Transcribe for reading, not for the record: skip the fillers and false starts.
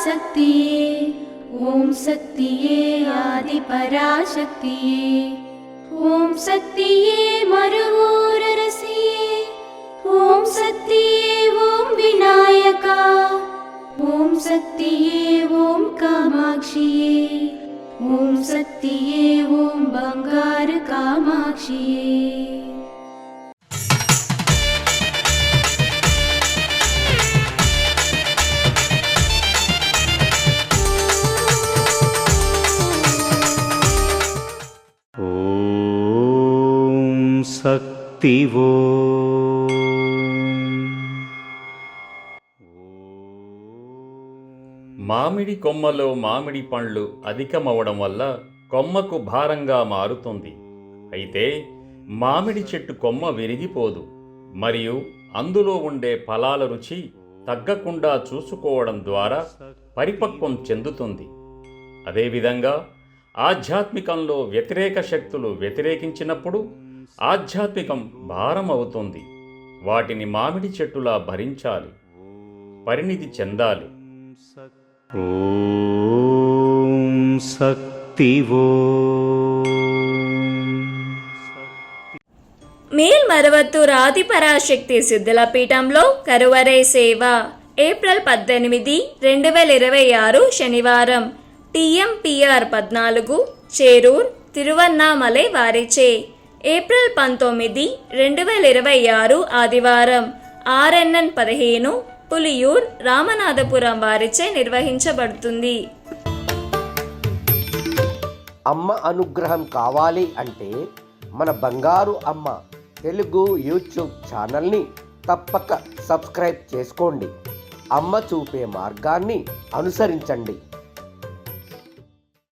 पराशक्तिये ॐ शक्तिये आदिपराशक्तिये ॐ शक्तिये मरुवोररसिये ॐ शक्तिये ॐ विनायका ॐ शक्तिये ॐ कामाक्षिये ॐ शक्तिये ॐ बंगार कामाक्षिये। శక్తివో మామిడి కొమ్మలో మామిడి పండ్లు అధికమవడం వల్ల కొమ్మకు భారంగా మారుతుంది. అయితే మామిడి చెట్టు కొమ్మ విరిగిపోదు మరియు అందులో ఉండే ఫలాల రుచి తగ్గకుండా చూసుకోవడం ద్వారా పరిపక్వం చెందుతుంది. అదేవిధంగా ఆధ్యాత్మికంలో వ్యతిరేక శక్తులు వ్యతిరేకించినప్పుడు ఆధ్యాత్మికం భారం అవుతుంది. వాటిని మామిడి చెట్టులా భరించాలి, పరిణితి చెందాలి. ఓం శక్తివో. మేల్మరవత్తూర్ ఆదిపరాశక్తి సిద్ధుల పీఠంలో కరువరై సేవ ఏప్రిల్ 18, 2026 శనివారం TMPR 14 చేరూర్ తిరువన్నామలై వారిచే. ఏప్రిల్ 19, 2026 ఆదివారం RNN 15 పులియూర్ రామనాథపురం వారిచే నిర్వహించబడుతుంది. అమ్మ అనుగ్రహం కావాలి అంటే మన బంగారు అమ్మ తెలుగు యూట్యూబ్ ఛానల్ని తప్పక సబ్స్క్రైబ్ చేసుకోండి. అమ్మ చూపే మార్గాన్ని అనుసరించండి.